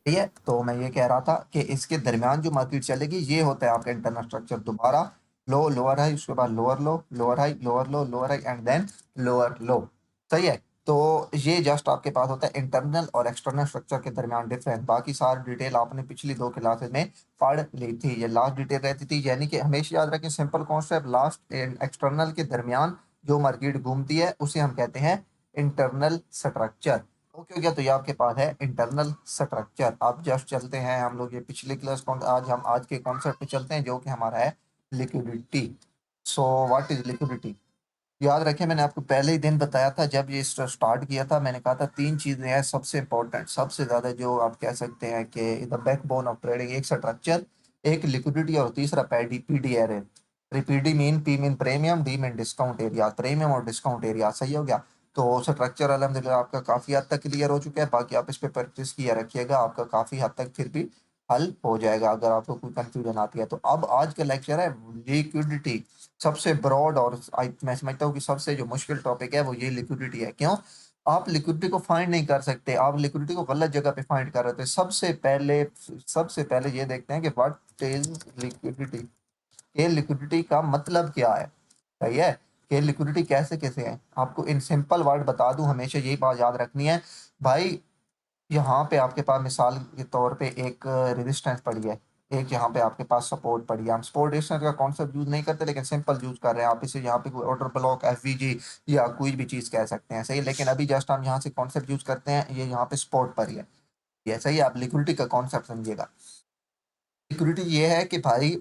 सही है। तो मैं ये कह रहा था कि इसके दरमियान जो मार्केट चलेगी ये होता है आपका इंटरनल स्ट्रक्चर। दोबारा लो, लोअर हाई, उसके बाद lower low, lower high, lower low, lower high and then lower low. सही है। तो ये जस्ट आपके पास होता है इंटरनल और एक्सटर्नल स्ट्रक्चर के दरमियान डिफरेंस। बाकी सारी डिटेल आपने पिछली दो क्लासेस में पढ़ ली थी। ये लास्ट डिटेल रहती थी, यानी कि हमेशा याद रखें सिंपल कॉन्सेप्ट, लास्ट एक्सटर्नल के दरमियान जो मार्केट घूमती है उसे हम कहते हैं इंटरनल स्ट्रक्चर। ओके हो गया। तो ये आपके पास है इंटरनल स्ट्रक्चर। अब जस्ट चलते हैं हम लोग ये पिछले क्लास कौन, आज हम आज के कॉन्सेप्ट पे चलते हैं जो कि हमारा है liquidity. So what is liquidity? याद रखें मैंने आपको पहले ही दिन बताया था जब ये स्टार्ट किया था, मैंने कहा था तीन चीजें हैं सबसे इंपॉर्टेंट, सबसे ज्यादा जो आप कह सकते हैं कि द बैकबोन ऑफ ट्रेडिंग। एक स्ट्रक्चर, एक लिक्विडिटी और तीसरा पैडी पीडीआर है। PD mean, P mean premium, D mean discount area, premium और डिस्काउंट एरिया। सही हो गया। तो स्ट्रक्चर अल्हम्दुलिल्लाह आपका काफी हद तक क्लियर हो चुका है। बाकी आप इस पे प्रैक्टिस किया रखिएगा, आपका काफी हद तक फिर भी हल हो जाएगा अगर आपको कोई कंफ्यूजन आती है तो। अब आज का लेक्चर है लिक्विडिटी। सबसे ब्रॉड और मैं समझता हूँ कि सबसे जो मुश्किल टॉपिक है वो ये लिक्विडिटी है। क्यों? आप लिक्विडिटी को फाइंड नहीं कर सकते, आप लिक्विडिटी को गलत जगह पे फाइंड कर रहे थे। सबसे पहले ये देखते हैं कि व्हाट इज लिक्विडिटी। के लिक्विडिटी का मतलब क्या है? सही है। कि लिक्विडिटी कैसे कैसे है, आपको इन सिंपल वर्ड बता दूं, हमेशा यही बात याद रखनी है भाई। यहाँ पे आपके पास मिसाल के तौर पे एक रेजिस्टेंस पड़ी है, एक यहाँ पे आपके पास सपोर्ट पड़ी है। हम सपोर्ट रेजिस्टेंस का कॉन्सेप्ट यूज नहीं करते लेकिन सिंपल यूज कर रहे हैं। आप इसे यहाँ पे कोई ऑर्डर ब्लॉक, एफवीजी या कोई भी चीज कह सकते हैं। सही है। लेकिन अभी जस्ट हम यहाँ से कॉन्सेप्ट यूज करते हैं, ये यहाँ पे सपोर्ट पर ही है। ये सही है। आप लिक्विडिटी का कॉन्सेप्ट समझिएगा। लिक्विडिटी ये है कि भाई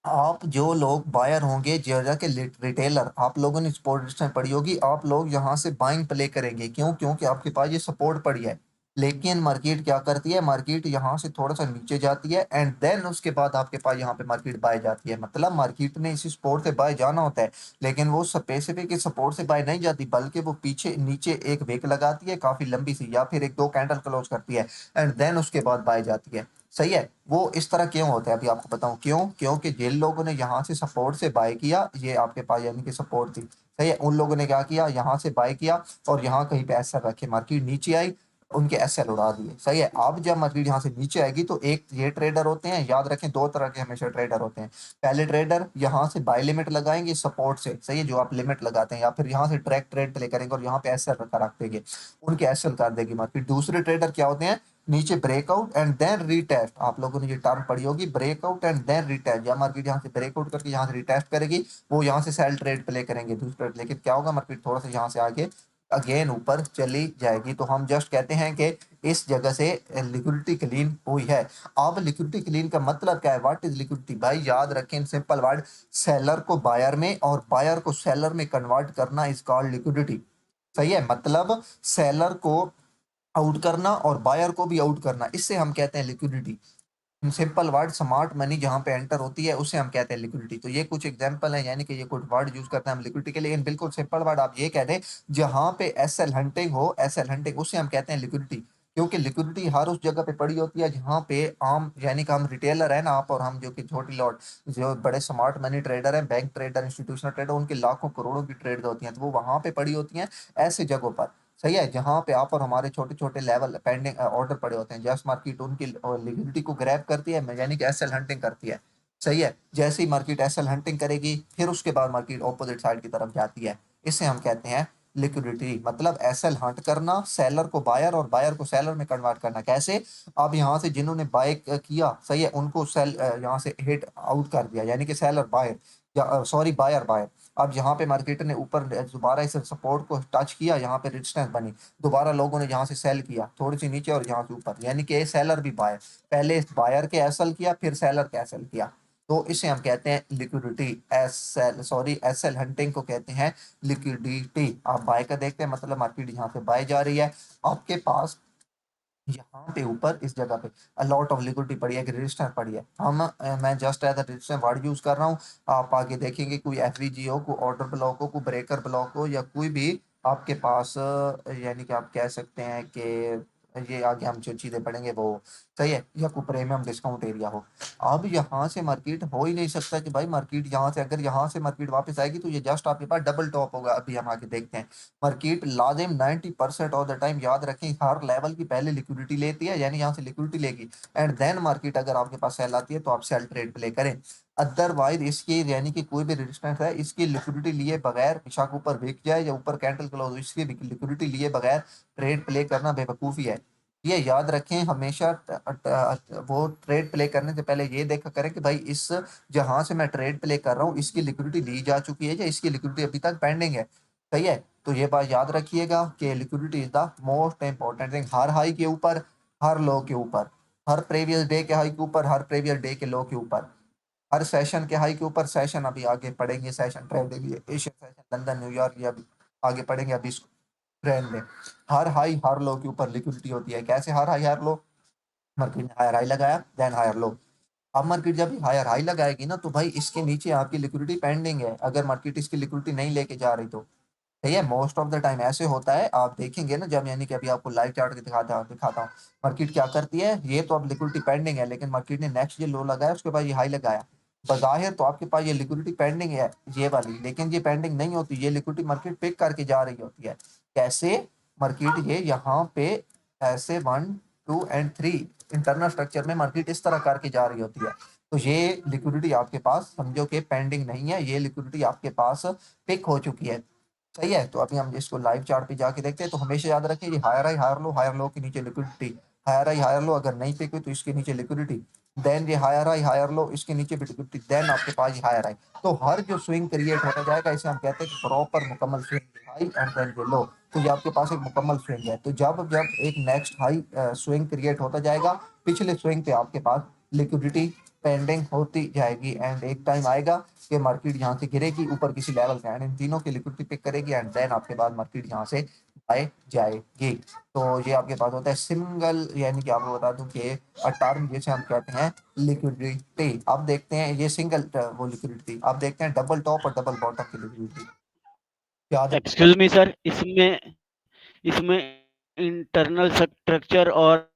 आप जो लोग बायर होंगे, जैसा कि रिटेलर, आप लोगों ने सपोर्ट रेजिस्टेंस पड़ी होगी, आप लोग यहाँ से बाइंग प्ले करेंगे। क्यों? क्योंकि आपके पास ये सपोर्ट पड़ी है। लेकिन मार्केट क्या करती है, मार्केट यहाँ से थोड़ा सा नीचे जाती है एंड देन उसके बाद आपके पास यहाँ पे मार्केट बाय जाती है। मतलब मार्केट ने इसी सपोर्ट से बाय जाना होता है, लेकिन वो स्पेसिफिक सपोर्ट से बाय नहीं जाती, बल्कि वो पीछे नीचे एक वेक लगाती है काफी लंबी सी, या फिर एक दो कैंडल क्लोज करती है एंड देन उसके बाद बाय जाती है। सही है। वो इस तरह क्यों होता है अभी आपको बताऊं क्यों। क्योंकि जिन लोगों ने यहाँ से सपोर्ट से बाय किया, ये आपके पास यानी कि सपोर्ट थी, सही है, उन लोगों ने क्या किया, यहाँ से बाय किया और यहाँ कहीं पे एसएल रखे, मार्केट नीचे आई, उनके एसएल उड़ा दिए। सही है। अब जब मार्केट यहाँ से नीचे आएगी तो एक ये ट्रेडर होते हैं, याद रखें दो तरह के हमेशा ट्रेडर होते हैं। पहले ट्रेडर यहाँ से बाय लिमिट लगाएंगे सपोर्ट से, सही है, जो आप लिमिट लगाते हैं, या फिर यहाँ से ट्रैक ट्रेड प्ले करेंगे और यहाँ पे एसएल रख देंगे, उनके एसएल कर देगी मार्केट। दूसरे ट्रेडर क्या होते हैं, नीचे ब्रेकआउट एंड देन रीटेस्ट। आप लोगों ने ये टर्म पढ़ी होगी, ब्रेकआउट एंड देन रीटेस्ट। या मार्केट यहाँ से ब्रेकआउट करके यहाँ से रिटेस्ट करेगी, वो यहाँ से सेल ट्रेड प्ले करेंगे दूसरे। लेकिन क्या होगा, मार्केट थोड़ा सा यहाँ से आगे अगेन ऊपर चली जाएगी। तो हम जस्ट कहते हैं कि इस जगह से लिक्विडिटी क्लीन हुई है। अब लिक्विडिटी क्लीन का मतलब क्या है, व्हाट इज लिक्विडिटी? भाई याद रखें सिंपल वर्ड, सेलर को बायर में और बायर को सेलर में कन्वर्ट करना इज कॉल्ड लिक्विडिटी। सही है। मतलब सेलर को आउट करना और बायर को भी आउट करना, इससे हम कहते हैं liquidity. Simple word, smart money जहां पे एंटर होती है उसे हम कहते हैं लिक्विडिटी। तो ये कुछ एग्जांपल है, यानी कि ये कुछ वर्ड यूज करते हैं हम लिक्विडिटी के लिए। लेकिन बिल्कुल सिंपल वर्ड आप ये कह दें, जहां पे एसएल हंटिंग हो, एसएल हंटिंग, उसे हम कहते हैं लिक्विडिटी। क्योंकि लिक्विडिटी हर उस जगह पे पड़ी होती है जहां पे आम, यानी कि हम रिटेलर है ना, आप और हम, जो कि छोटी लॉट, जो बड़े स्मार्ट मनी ट्रेडर हैं, बैंक ट्रेडर, इंस्टीट्यूशनल ट्रेडर, उनके लाखों करोड़ों की ट्रेड होती हैं, तो वो वहां पे पड़ी होती हैं ऐसे जगहों पर। सही है। जहां पे आप और हमारे छोटे छोटे लेवल पेंडिंग ऑर्डर पड़े होते हैं, जस्ट मार्केट उनकी लिक्विडिटी को ग्रैब करती है, यानी कि एसएल हंटिंग करती है। सही है। जैसे ही मार्केट एसएल हंटिंग करेगी, फिर उसके बाद मार्केट ऑपोजिट साइड की तरफ जाती है, इसे हम कहते हैं लिक्विडिटी। मतलब एसएल हंट करना, सेलर को बायर और बायर को सेलर में कन्वर्ट करना। कैसे? अब यहाँ से जिन्होंने बाय किया, सही है, उनको सेल यहाँ से हिट आउट कर दिया, यानी कि सेलर बायर, या सॉरी बायर बायर। अब यहाँ पे मार्केट ने ऊपर दोबारा इस सपोर्ट को टच किया, यहाँ पे रेजिस्टेंस बनी, दोबारा लोगों ने यहाँ से सेल किया थोड़ी सी नीचे और यहाँ से ऊपर, यानी कि सेलर भी बायर, पहले बायर के एसएल किया फिर सेलर के एसएल किया। तो इसे हम कहते हैं liquidity. SL, sorry, SL hunting को कहते हैं लिक्विडिटी। आप बाय का देखते हैं, मतलब मार्केट यहाँ से बाय जा रही है, आपके पास यहाँ पे ऊपर इस जगह पे अलॉट ऑफ लिक्विडिटी पड़ी है, रजिस्टर पड़ी है। मैं just as register word use कर रहा हूँ। आप आगे देखेंगे कोई एफवीजी हो, कोई ऑर्डर ब्लॉक हो, कोई ब्रेकर ब्लॉक हो, या कोई भी आपके पास यानी कि आप कह सकते हैं कि ये आगे हम जो चीजें पढ़ेंगे वो सही है, या कोई प्रीमियम डिस्काउंट एरिया हो। अब यहाँ से मार्केट हो ही नहीं सकता कि भाई मार्केट यहाँ से, अगर यहाँ से मार्केट वापस आएगी तो ये जस्ट आपके पास डबल टॉप होगा। अभी हम आगे देखते हैं। मार्केट लाजिम 90% ऑफ द टाइम, याद रखें, हर लेवल की पहले लिक्विडिटी लेती है, यानी यहाँ से लिक्विडिटी लेगी एंड देन मार्केट अगर आपके पास सेल आती है तो आप सेल ट्रेड प्ले करें। अदरवाइज इसकी यानी कि कोई भी रेजिस्टेंस है, इसकी लिक्विडिटी लिए बगैर बेशक ऊपर बिक जाए या ऊपर कैंडल क्लोज हो, इसकी लिक्विडिटी लिए बगैर ट्रेड प्ले करना बेवकूफ़ी है। ये याद रखें हमेशा। वो ट्रेड प्ले करने से पहले ये देखा करें कि भाई इस, जहां से मैं ट्रेड प्ले कर रहा हूँ, इसकी लिक्विडिटी ली जा चुकी है या इसकी लिक्विडिटी अभी तक पेंडिंग है। सही है। तो ये बात याद रखिएगा कि liquidity is the most important thing. Her high के ऊपर, हर लो के ऊपर, हर प्रीवियस डे के हाई के ऊपर, हर प्रीवियस डे के लो के ऊपर, हर सेशन के हाई के ऊपर। सेशन अभी आगे पढ़ेंगे, session trading, Asian session, London, New York, ये अभी आगे पढ़ेंगे। अभी इसको ट्रेंड में हर हाई हर लो के ऊपर लिक्विडिटी होती है। कैसे हर हाई हर लो? मार्केट ने हायर हाई लगाया, देन हायर लो। अब मार्केट जब हायर हाई लगाएगी ना, तो भाई इसके नीचे आपकी लिक्विडिटी पेंडिंग है, अगर मार्केट इसकी लिक्विडिटी नहीं लेके जा रही तो। सही है। मोस्ट ऑफ द टाइम ऐसे होता है, आप देखेंगे ना, जब यानी कि अभी आपको लाइव चार्ट के दिखाता हूँ। मार्केट क्या करती है, ये तो अब लिक्विडिटी पेंडिंग है, लेकिन मार्केट ने नेक्स्ट ये लो लगाया, उसके बाद ये हाई लगाया। बज़ाहिर तो आपके पास ये लिक्विडिटी पेंडिंग है, ये वाली, लेकिन ये पेंडिंग नहीं होती, ये लिक्विडिटी मार्केट पिक करके जा रही होती है। कैसे? मार्केट ये यहाँ पे ऐसे 1 2 एंड 3 इंटरनल स्ट्रक्चर में मार्केट इस तरह करके जा रही होती है। तो ये लिक्विडिटी आपके पास समझो कि पेंडिंग नहीं है, ये लिक्विडिटी आपके पास पिक हो चुकी है। सही है। तो अभी हम इसको लाइव चार्ट पे जाके देखते हैं। तो हमेशा याद रखें, ये हायर हाई हायर लो के नीचे liquidity, higher high higher low अगर नहीं पिक हुई तो इसके नीचे लिक्विडिटी, देन ये हायर हाई हायर लो, इसके नीचे भी लिक्विडिटी, देन आपके पास ये हायर हाई। तो हर जो स्विंग क्रिएट होता जाएगा, इसे हम कहते हैं कि प्रॉपर मुकम्मल स्विंग, हाई एंड देन ये लो। तो ये आपके पास एक मुकम्मल स्विंग है। तो जब जब एक नेक्स्ट हाई स्विंग क्रिएट होता जाएगा, पिछले स्विंग पे आपके पास लिक्विडिटी पेंडिंग होती जाएगी, एंड एक टाइम आएगा कि मार्केट यहाँ से गिरेगी ऊपर किसी लेवल पे, एंड इन तीनों की लिक्विडिटी पिक करेगी, एंड देन आपके बाद मार्केट यहाँ से बाय जाएगी। तो ये आपके पास होता है सिंगल, यानी कि आपको बता दूं कि टर्म जिसे हम कहते हैं लिक्विडिटी। अब देखते हैं ये सिंगल वो लिक्विडिटी, अब देखते हैं डबल टॉप और डबल बॉटम की लिक्विडिटी। याद एक्सक्यूज मी सर, इसमें इसमें इंटरनल स्ट्रक्चर और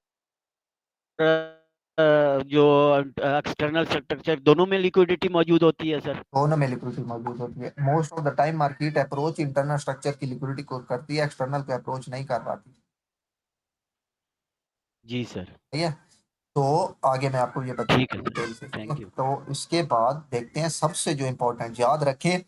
जो एक्सटर्नल स्ट्रक्चर दोनों में लिक्विडिटी मौजूद होती है सर? दोनों में लिक्विडिटी मौजूद होती है। Most of the time market approach internal structure की लिक्विडिटी को करती है, एक्सटर्नल को अप्रोच नहीं कर पाती। जी सर। ठीक है। तो आगे मैं आपको ये ठीक है बताऊंगा सर। डिटेल से। ठीक है। Thank you. तो इसके बाद देखते हैं सबसे जो इम्पोर्टेंट, याद रखें,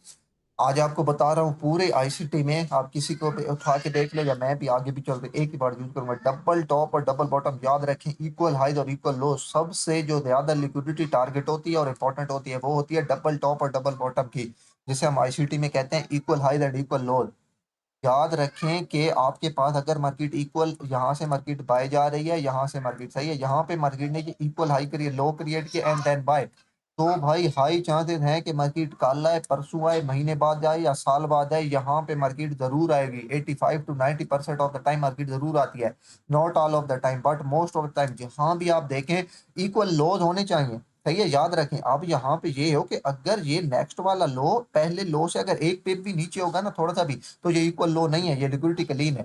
आज आपको बता रहा हूँ पूरे आईसीटी में, आप किसी को भी उठा के देख लो, या मैं भी आगे भी चलते एक ही बार यूज करूंगा, डबल टॉप और डबल बॉटम याद रखें, इक्वल हाइज और इक्वल लो। सबसे जो ज्यादा लिक्विडिटी टारगेट होती है और इंपॉर्टेंट होती है, वो होती है डबल टॉप और डबल बॉटम की, जिसे हम आईसीटी में कहते हैं इक्वल हाइज एंड इक्वल लो। याद रखें कि आपके पास अगर मार्केट इक्वल, यहाँ से मार्केट बाय जा रही है, यहाँ से मार्केट, सही है, यहाँ पे मार्केट ने ये इक्वल हाई करिए, लो क्रिएट किया एंड देन बाय, तो भाई हाई चांसेस है कि मार्केट कल आए, परसों आए, महीने बाद आए या साल बाद आए, यहाँ पे मार्केट जरूर आएगी। 85 to 90% of the time market जरूर आती है, not all of the time but most of the time. जहां भी आप देखें इक्वल लोज होने चाहिए। सही है। याद रखें, अब यहाँ पे ये हो कि अगर ये नेक्स्ट वाला लो पहले लो से अगर एक पिप भी नीचे होगा ना, थोड़ा सा भी, तो ये इक्वल लो नहीं है, ये लिक्विडिटी क्लीन है।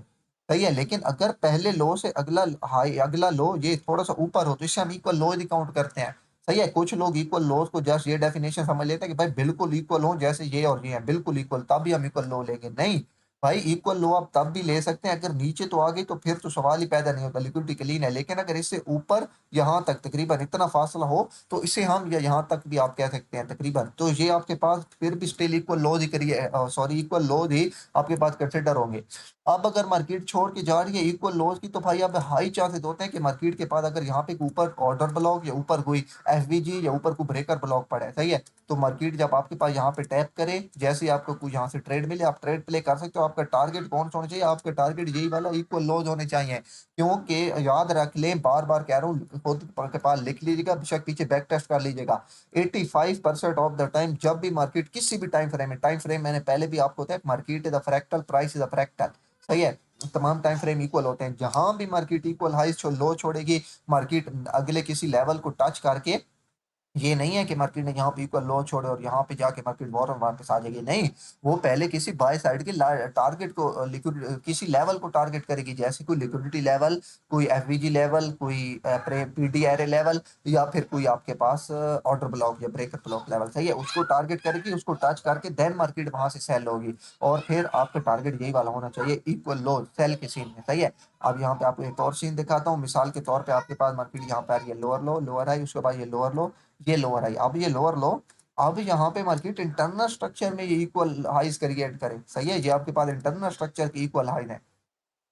सही है। लेकिन अगर पहले लो से अगला हाई, अगला लो ये थोड़ा सा ऊपर हो, तो इससे हम इक्वल लो ही काउंट करते हैं। सही है। कुछ लोग इक्वल लोस को जस्ट ये डेफिनेशन समझ लेते हैं कि भाई बिल्कुल इक्वल हो, जैसे ये और ये है बिल्कुल इक्वल, तब भी हम इक्वल लो लेंगे। नहीं भाई, इक्वल लो आप तब भी ले सकते हैं अगर नीचे तो आ गई, तो फिर तो सवाल ही पैदा नहीं होता, लिक्विडिटी क्लीन है। लेकिन अगर इससे ऊपर यहाँ तक तकरीबन इतना फासला हो, तो इसे हम, या यहाँ तक भी आप कह सकते हैं तकरीबन, तो ये आपके पास फिर भी स्टिल इक्वल लोज ही करिए, सॉरी इक्वल लोज ही आपके पास कंसिडर होंगे। अब अगर मार्केट छोड़ के जा रही है इक्वल लोज की, तो भाई अब हाई चांसेस होते हैं कि मार्केट के पास अगर यहाँ पे ऊपर ऑर्डर ब्लॉक या ऊपर कोई एफवीजी या ऊपर कोई ब्रेकर ब्लॉक पड़ा है, सही है, तो मार्केट जब आपके पास यहाँ पे टैप करे, जैसे ही आपको कोई यहाँ से ट्रेड मिले, आप ट्रेड प्ले कर सकते हो। आपका टारगेट कौन सा होना चाहिए? आपका टारगेट यही वाला इक्वल लोज होने चाहिए। क्योंकि याद रख लें, बार बार कह रहा हूँ, खुद के पास लिख लीजिएगा, बेशक पीछे बैक टेस्ट कर लीजिएगा। 85% ऑफ द टाइम जब भी मार्केट किसी भी टाइम फ्रेम में, टाइम फ्रेम मैंने पहले भी आपको बताया, market is a fractal, price is a fractal. सही है। तमाम टाइम फ्रेम इक्वल होते हैं, जहां भी मार्केट इक्वल हाई लो छोड़ेगी, मार्केट अगले किसी लेवल को टच करके ये नहीं है कि मार्केट ने यहाँ पे इक्वल लो छोड़े और यहाँ पे जाके मार्केट वॉर वापस आ जाएगी, नहीं। वो पहले किसी बाय साइड के टारगेट को लिक्विड किसी लेवल को टारगेट करेगी, जैसे कोई लिक्विडिटी लेवल, कोई एफवीजी लेवल, कोई पीडीआरए लेवल, या फिर कोई आपके पास ऑर्डर ब्लॉक या ब्रेकर ब्लॉक लेवल, सही है, उसको टारगेट करेगी, उसको टच करके देन मार्केट वहां से सेल होगी। और फिर आपका टारगेट यही वाला होना चाहिए, इक्वल लो सेल के सीन में, सही है। अब यहाँ पे आपको एक और सीन दिखाता हूँ, मिसाल के तौर पे आपके पास मार्केट यहाँ पे आ रही है लोअर लो, लोअर हाई, उसके बाद ये लोअर लो, ये लोअर हाई, अब ये लोअर लो। अब यहाँ पे मार्केट इंटरनल स्ट्रक्चर में ये इक्वल हाइज क्रिएट करे, सही है, ये आपके पास इंटरनल स्ट्रक्चर की इक्वल हाई है,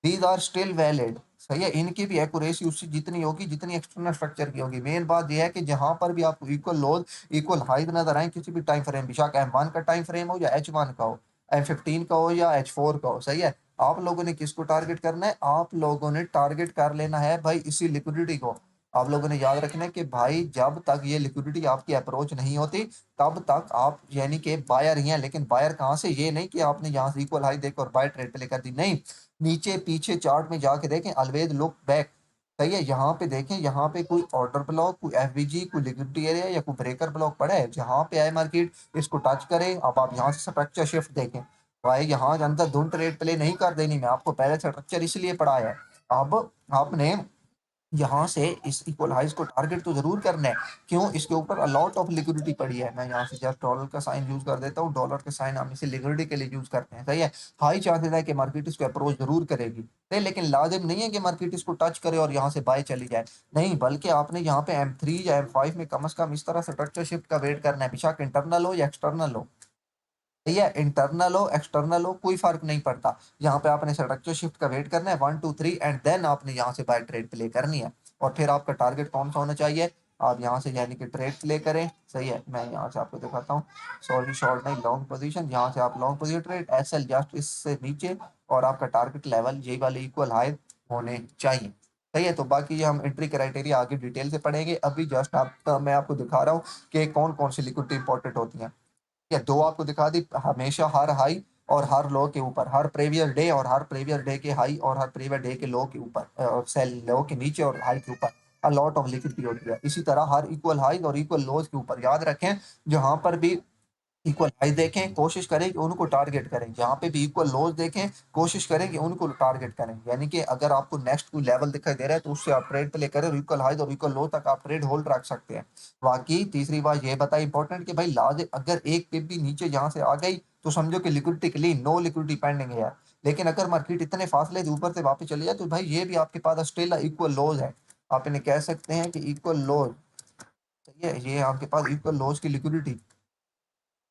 दीज आर स्टिल वैलिड, सही है, इनकी भी एक्यूरेसी उससे जितनी होगी जितनी एक्सटर्नल स्ट्रक्चर की होगी। मेन बात यह है कि जहां पर भी आपको इक्वल लोड इक्वल हाइट नजर आए किसी भी टाइम फ्रेम, बेशक M1 का टाइम फ्रेम हो या H1 का हो, M15 का हो या H4 का हो, सही है, आप लोगों ने किसको टारगेट करना है, आप लोगों ने टारगेट कर लेना है भाई इसी लिक्विडिटी को। आप लोगों ने याद रखना है कि भाई जब तक ये लिक्विडिटी आपकी अप्रोच नहीं होती तब तक आप यानी कि बायर ही हैं, लेकिन बायर कहाँ से, ये नहीं कि आपने यहाँ से इक्वल हाई देखकर और बाय ट्रेड प्ले कर दी, नहीं, नीचे पीछे चार्ट में जाके देखें, ऑलवेज लुक बैक, सही है, यहाँ पे देखें, यहाँ पे कोई ऑर्डर ब्लॉक, कोई एफवीजी, कोई लिक्विडिटी एरिया या कोई ब्रेकर ब्लॉक पड़ा है, जहाँ पे आए मार्केट इसको टच करे। अब आप यहाँ से स्ट्रक्चर शिफ्ट देखें, भाई यहाँ अंदर धुन ट्रेड प्ले नहीं कर देनी, मैं आपको पहले स्ट्रक्चर इसलिए पढ़ाया है। अब आपने यहाँ से इस इक्वल हाइज को टारगेट तो जरूर करना है, क्यों, इसके ऊपर अलॉट ऑफ लिक्विडिटी पड़ी है, मैं यहाँ से जस्ट डॉलर का साइन यूज कर देता हूँ, डॉलर का साइन हम इसे लिक्विडिटी के लिए यूज करते हैं, सही है। हाई चांसेस है कि मार्केट इसको अप्रोच जरूर करेगी, सही, लेकिन लाजिम नहीं है कि मार्केट इसको टच करे और यहाँ से बाय चली जाए, नहीं, बल्कि आपने यहाँ पे M3 या M5 में कम से कम इस तरह स्ट्रक्चर शिफ्ट का वेट करना है, बेशक इंटरनल हो या एक्सटर्नल हो, ठीक है, इंटरनल हो एक्सटर्नल हो कोई फर्क नहीं पड़ता, यहाँ पे आपने स्ट्रक्चर शिफ्ट का वेट करना है 1 2 3 एंड देन आपने यहाँ से बाय ट्रेड प्ले करनी है। और फिर आपका टारगेट कौन सा होना चाहिए, आप यहाँ से यानी कि ट्रेड प्ले करें, सही है, मैं यहाँ से आपको दिखाता हूँ, सॉरी शॉर्ट नहीं लॉन्ग पोजीशन, यहाँ से आप long position trade SL just इससे नीचे, और आपका टारगेट लेवल यही वाले इक्वल हाई होने चाहिए, सही है। तो बाकी ये हम एंट्री क्राइटेरिया आगे डिटेल से पढ़ेंगे, अभी जस्ट आप मैं आपको दिखा रहा हूँ कि कौन कौन सी लिक्विडिटी इंपॉर्टेंट होती है, या दो आपको दिखा दी, हमेशा हर हाई और हर लो के ऊपर, हर प्रीवियस डे और हर प्रीवियस डे के हाई और हर प्रीवियस डे के लो के ऊपर, और सेल लो के नीचे और हाई के ऊपर अलॉट ऑफ लिक्विडिटी होती है, इसी तरह हर इक्वल हाई और इक्वल लोज के ऊपर याद रखें, जहां पर भी इक्वल हाई देखें कोशिश करें कि उनको टारगेट करें, जहाँ पे भी इक्वल लोज देखें कोशिश करें कि उनको टारगेट करें, यानी कि अगर आपको नेक्स्ट कोई लेवल दिखाई दे रहा है तो उससे आप ट्रेड प्ले करें और इक्वल हाई और इक्वल लो तक आप ट्रेड होल्ड रख सकते हैं। बाकी तीसरी बात ये बताई इंपॉर्टेंट कि भाई लाज अगर एक पिप भी नीचे यहाँ से आ गई तो समझो कि liquidity clean, no liquidity pending है यार, लेकिन अगर मार्केट इतने फासले से ऊपर से वापस चली जाए तो भाई ये भी आपके पास स्टिल इक्वल लोज है, आप इन्हें कह सकते हैं कि इक्वल लोज, सही है, ये आपके पास इक्वल लोज की लिक्विडिटी,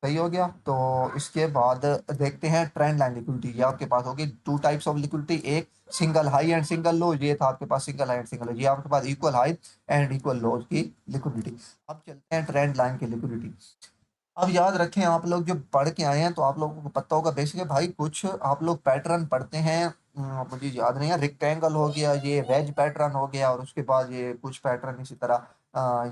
सही हो गया। तो इसके बाद देखते हैं ट्रेंड लाइन लिक्विडिटी, ये आपके पास होगी टू टाइप्स ऑफ लिक्विडिटी, एक single high and single low, ये था आपके पास single high and single low, ये आपके पास इक्वल हाई एंड इक्वल लो की लिक्विडिटी। अब चलते हैं ट्रेंड लाइन की लिक्विडिटी। अब याद रखें आप लोग जो पढ़ के आए हैं तो आप लोगों को पता होगा बेसिकली भाई, कुछ आप लोग पैटर्न पढ़ते हैं, मुझे याद नहीं है, रेक्टेंगल हो गया, ये वेज पैटर्न हो गया, और उसके बाद ये कुछ पैटर्न इसी तरह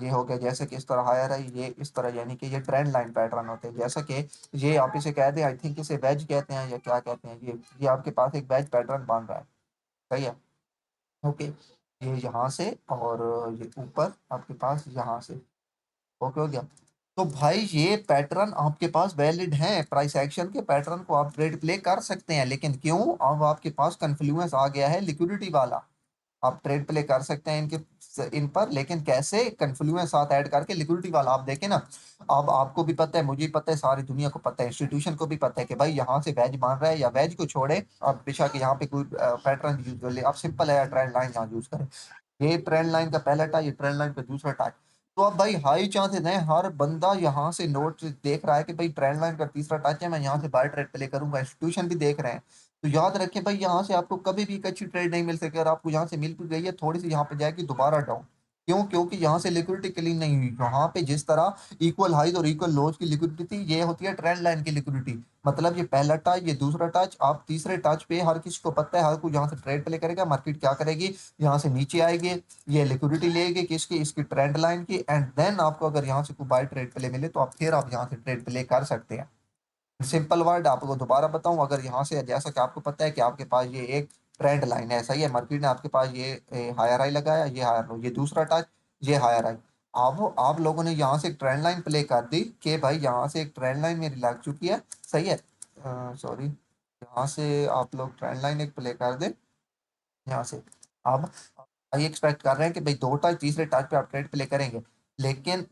ये हो गया, जैसे कि इस तरह हायर है, ये इस तरह, यानी कि ये ट्रेंड लाइन पैटर्न होते हैं, जैसा कि ये आप इसे कहते हैं, आई थिंक इसे वेज कहते हैं या क्या कहते हैं, ये आपके पास एक वेज पैटर्न बन रहा है, सही है, ओके, ये यहाँ से और ये ऊपर आपके पास यहाँ से, ओके हो गया। तो भाई ये पैटर्न आपके पास वैलिड है, प्राइस एक्शन के पैटर्न को आप ट्रेड प्ले कर सकते हैं, लेकिन क्यों, अब आपके पास कन्फ्लुएंस आ गया है लिक्विडिटी वाला, आप ट्रेड प्ले कर सकते हैं इनके इन पर, लेकिन कैसे, कन्फ्लुएंस साथ ऐड करके लिक्विडिटी वाला, आप देखें ना, अब आपको भी पता है, मुझे भी पता है, सारी दुनिया को पता है, इंस्टीट्यूशन को भी पता है कि भाई यहाँ से वेज मान रहा है, या वेज को छोड़े आप बेशक यहाँ पे कोई पैटर्न यूज कर ले, आप सिंपल है ट्रेंड लाइन यहाँ यूज करें, ये ट्रेंड लाइन का पहला टाइप, ये ट्रेंड लाइन का दूसरा टाइप। तो अब भाई हाई चांसेस है, हर बंदा यहाँ से नोट देख रहा है कि भाई ट्रेंड लाइन का तीसरा टच है, मैं यहाँ से बाय ट्रेड प्ले करूंगा, इंस्टीट्यूशन भी देख रहे हैं, तो याद रखें भाई यहाँ से आपको कभी भी एक अच्छी ट्रेड नहीं मिल सके, और आपको यहाँ से मिल भी गई है थोड़ी सी यहाँ पे जाएगी दोबारा डाउन, क्यों, क्योंकि यहाँ से लिक्विडिटी क्लीन नहीं हुई, यहाँ पे जिस तरह इक्वल हाइज और इक्वल लोज की लिक्विडिटी थी, ये होती है ट्रेंड लाइन की लिक्विडिटी, मतलब ये पहला टच, ये दूसरा टच, आप तीसरे टच पे हर किसी को पता है, हर कोई यहाँ से ट्रेड प्ले करेगा, मार्केट क्या करेगी, यहाँ से नीचे आएगी, ये लिक्विडिटी लेगी किसकी, इसकी ट्रेंड लाइन की, एंड देन आपको अगर यहाँ से कोई बाय ट्रेड प्ले मिले तो आप फिर आप यहाँ से ट्रेड प्ले कर सकते हैं। सिंपल वर्ड आपको दोबारा बताऊं, अगर यहाँ से जैसा कि आपको पता है कि आपके पास ये एक ट्रेंड लाइन है, सही है, मार्केट ने आपके पास ये हायर हाई लगाया, ये हायर लो, ये दूसरा टच, ये हायर हाई, अब आप लोगों ने यहाँ से एक ट्रेंड लाइन प्ले कर दी कि भाई यहाँ से एक ट्रेंड लाइन मेरी लग चुकी है, सही है। सॉरी, यहाँ से आप लोग ट्रेंड लाइन एक प्ले कर दे यहाँ से। अब ये एक्सपेक्ट कर रहे हैं कि भाई दो टच, तीसरे टच पे आप ट्रेड प्ले करेंगे, लेकिन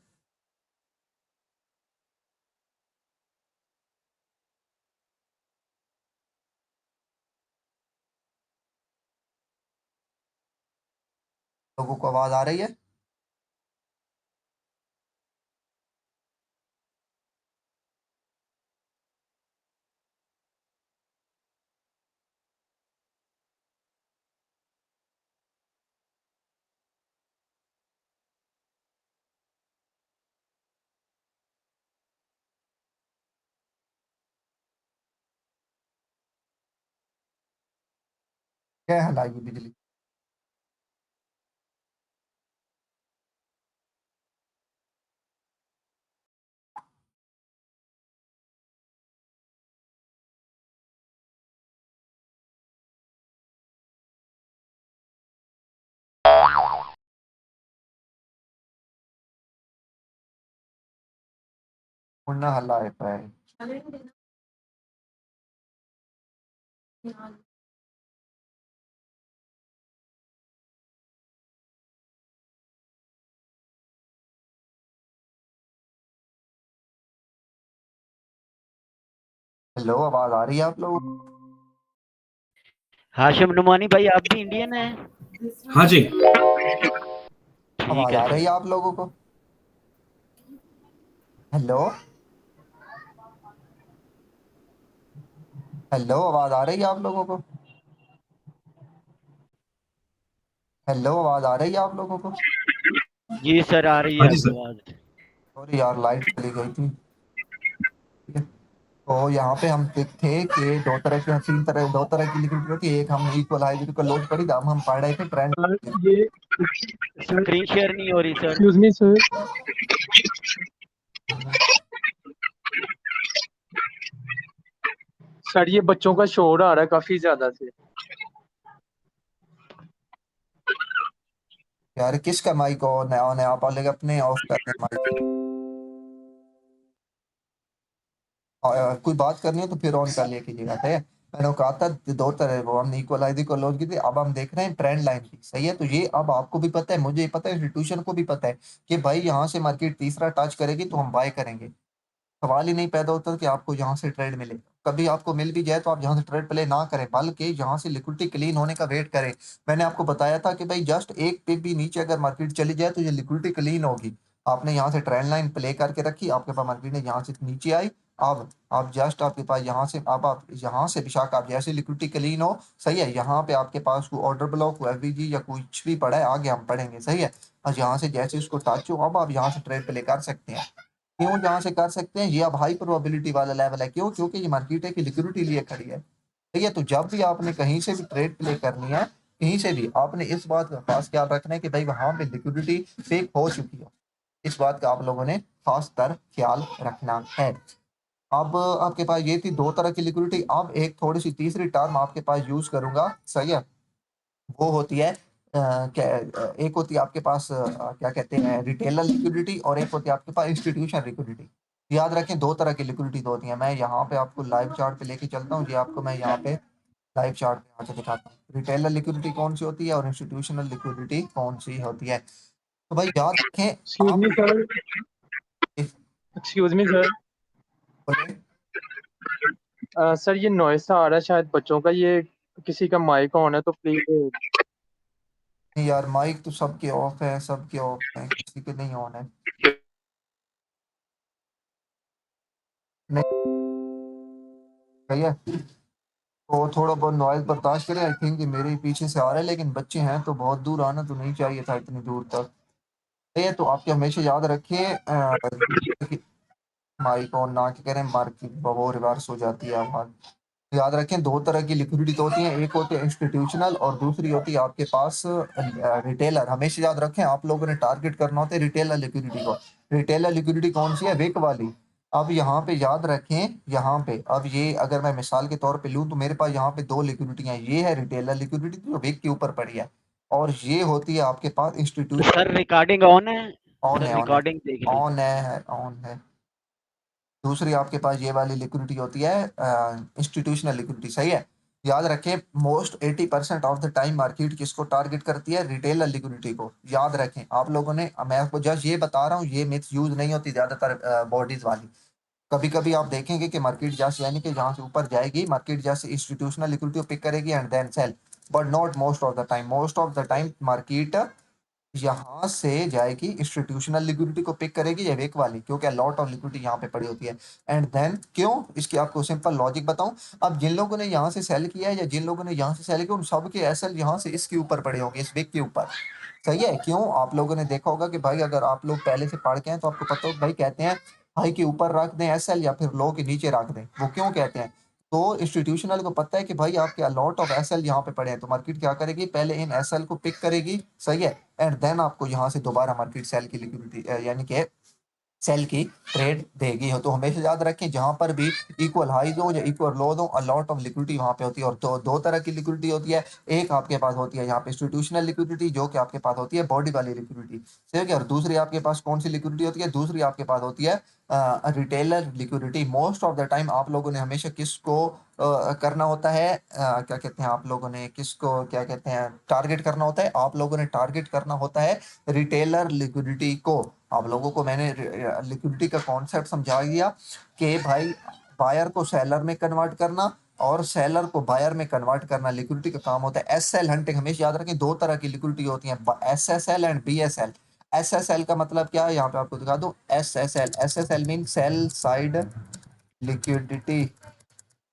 लोगों को आवाज आ रही है? क्या हलाएगी बिजली? मुन्ना हल्ला है पाए। हेलो, आवाज आ रही है आप लोगों को? हाशिम नुमानी भाई, आप भी इंडियन हैं? हाँ जी। ठीक आवाज है आ सर। रही है आप लोगों को? हेलो, हेलो, आवाज आ रही है आप लोगों को? हेलो, आवाज आ रही है आप लोगों को? जी सर, आ रही हाँ है जी अब सर। आवाज। सॉरी यार, लाइट चली गई थी। ठीक है। तो यहाँ पे हम थे कि दो तरह की, दो तरह की लिक्विडिटी होती है। एक हम इक्वल हाइब्रिड को लोड पड़ी, अब हम पढ़ रहे थे ट्रेंड। ये सर, स्क्रीन शेयर नहीं हो रही sir. Excuse me sir. Sir ये बच्चों का शोर आ रहा है काफी ज्यादा से। यार किसका माइक ऑन है? आप वाले अपने ऑफ कर दें माइक। कोई बात करनी है तो फिर ऑन कर लिया कीजिएगा, ठीक है। मैंने कहा था दो तरह, वो हमने इक्वलाइज को लॉन्च की थी, अब हम देख रहे हैं ट्रेंड लाइन की, सही है। तो ये अब आपको भी पता है, मुझे भी पता है, इंस्टीट्यूशन को भी पता है कि भाई यहाँ से मार्केट तीसरा टच करेगी तो हम बाय करेंगे। सवाल ही नहीं पैदा होता कि आपको यहाँ से ट्रेड मिले। कभी आपको मिल भी जाए तो आप यहाँ से ट्रेड प्ले ना करें, बल्कि यहाँ से लिक्विडिटी क्लीन होने का वेट करें। मैंने आपको बताया था कि भाई जस्ट एक पिप भी नीचे अगर मार्केट चली जाए तो ये लिक्विडिटी क्लीन होगी। आपने यहाँ से ट्रेंड लाइन प्ले करके रखी, आपके पास मार्केट ने यहाँ से नीचे आई। अब आप जस्ट आपके पास यहाँ से, अब आप यहाँ से बेशक आप जैसे लिक्विडिटी क्लीन हो, सही है, यहाँ पे आपके पास कोई ऑर्डर ब्लॉक, कोई एफवीजी या कुछ भी पड़ा है, आगे हम पढ़ेंगे, सही है। और यहाँ से जैसे उसको टच हो, अब आप यहाँ से ट्रेड प्ले कर सकते हैं। क्यों यहाँ से कर सकते हैं? ये अब हाई प्रोबेबिलिटी वाला लेवल है। क्यों? क्योंकि ये मार्केट है कि लिक्विडिटी लिए खड़ी है, ठीक है। तो जब भी आपने कहीं से भी ट्रेड प्ले करनी है, कहीं से भी, आपने इस बात का खास ख्याल रखना है कि भाई वहां पे लिक्विडिटी फेक हो चुकी है। इस बात का आप लोगों ने खास कर ख्याल रखना है। अब आपके पास ये थी दो तरह की लिक्विडिटी। अब एक थोड़ी सी तीसरी टर्म आपके पास यूज करूंगा, सही है। वो होती है एक होती है आपके पास क्या कहते हैं, रिटेलर लिक्विडिटी, और एक होती है आपके पास इंस्टीट्यूशन लिक्विडिटी। याद रखें, दो तरह की लिक्विडिटी होती है। मैं यहाँ पे आपको लाइव चार्ट पे लेके चलता हूँ, ये आपको मैं यहाँ पे लाइव चार्ट पे यहाँ से दिखाता हूँ। रिटेलर लिक्विडिटी कौन सी होती है और इंस्टीट्यूशनल लिक्विडिटी कौन सी होती है। तो भाई याद रखें एक्सक्यूज आप। मी सर। Excuse me sir. बोले। सर ये नॉइस आ रहा है शायद बच्चों का, ये किसी का माइक ऑन है तो प्लीज। नहीं यार, माइक तो सबके ऑफ है, सबके ऑफ है, किसी के नहीं ऑन है। नहीं, भैया तो थोड़ा बहुत नॉइज बर्दाश्त करें। आई थिंक ये मेरे ही पीछे से आ रहा है, लेकिन बच्चे हैं तो बहुत दूर आना तो नहीं चाहिए था, इतनी दूर तक। ये तो आपके हमेशा याद रखिए माइक ऑन ना के करें, मार्केट वो रिवर्स हो जाती है आवाज। याद रखें, दो तरह की लिक्विडिटी तो होती है, एक होती है इंस्टीट्यूशनल और दूसरी होती है आपके पास रिटेलर। हमेशा याद रखें, आप लोगों ने टारगेट करना होता है रिटेलर लिक्विडिटी को। रिटेलर लिक्विडिटी कौन सी है? विक वाली। अब यहाँ पे याद रखें, यहाँ पे अब ये अगर मैं मिसाल के तौर पे लूँ तो मेरे पास यहाँ पे दो लिक्विडिटियाँ, ये है रिटेलर लिक्विडिटी जो विक के ऊपर पड़ी है, और ये होती है आपके पास तो इंस्टीट्यूशन। सर रिकॉर्डिंग ऑन है? ऑन सर है, ऑन है, रिकॉर्डिंग देख ली। ऑन है, ऑन है। दूसरी आपके पास ये वाली लिक्विडिटी होती है इंस्टीट्यूशनल लिक्विडिटी, सही है। याद रखें most 80% of the time market किसको टारगेट करती है, रिटेलर लिक्विडिटी को। याद रखें आप लोगों ने, मैं आपको जस्ट ये बता रहा हूँ, ये मिथ यूज नहीं होती ज्यादातर बॉडीज वाली। कभी कभी आप देखेंगे कि मार्केट जैसे यानी कि जहां से ऊपर जाएगी मार्केट जैसे इंस्टीट्यूशनल लिक्विडिटी को पिक करेगी and then sell, but not most of the time. Most of the time market यहाँ से जाएगी इंस्टीट्यूशनल लिक्विडिटी को पिक करेगी ये वेक वाली, क्योंकि लॉट ऑफ लिक्विडिटी यहाँ पे पड़ी होती है। एंड देन क्यों, इसकी आपको सिंपल लॉजिक बताऊं। अब जिन लोगों ने यहाँ से सेल किया है या जिन लोगों ने यहाँ से सेल किया, उन सब के एसएल यहाँ से इसके ऊपर पड़े होंगे, इस वेक के ऊपर, सही है। क्यों, आप लोगों ने देखा होगा कि भाई अगर आप लोग पहले से पढ़ के हैं तो आपको पता होगा भाई कहते हैं हाई के ऊपर रख दें एसएल या फिर लो के नीचे रख दें। वो क्यों कहते हैं, तो इंस्टीट्यूशनल को पता है कि भाई आपके अलॉट ऑफ एसएल यहाँ पे पड़े हैं, तो मार्केट क्या करेगी, पहले इन एसएल को पिक करेगी, सही है। एंड देन आपको यहाँ से दोबारा मार्केट सेल की लिक्विडिटी यानी कि सेल की ट्रेड देगी हो। तो हमेशा याद रखें जहां पर भी इक्वल हाईज हो या इक्वल लो हो, अलॉट ऑफ लिक्विडिटी वहां पे होती है। और दो तरह की लिक्विडिटी होती है, एक आपके पास होती है यहाँ पे इंस्टीट्यूशनल लिक्विडिटी जो कि आपके पास होती है बॉडी वाली लिक्विडिटी, ठीक है। और दूसरी आपके पास कौन सी लिक्विडिटी होती है, दूसरी आपके पास होती है retailer liquidity. Most of the time आप लोगों ने हमेशा किसको करना होता है, क्या कहते हैं आप लोगों ने किसको क्या कहते हैं टारगेट करना होता है, आप लोगों ने टारगेट करना होता है रिटेलर लिक्विडिटी को। आप लोगों को मैंने लिक्विडिटी का कॉन्सेप्ट समझा दिया कि भाई बायर को सेलर में कन्वर्ट करना और सेलर को बायर में कन्वर्ट करना लिक्विडिटी का काम होता है। एसएल हंटिंग, हमेशा याद रखें दो तरह की लिक्विडिटी होती है, एसएसएल एंड बीएसएल। एसएसएल का मतलब क्या है, यहाँ पे आपको दिखा दूं, SSL, SSL mean sell side liquidity,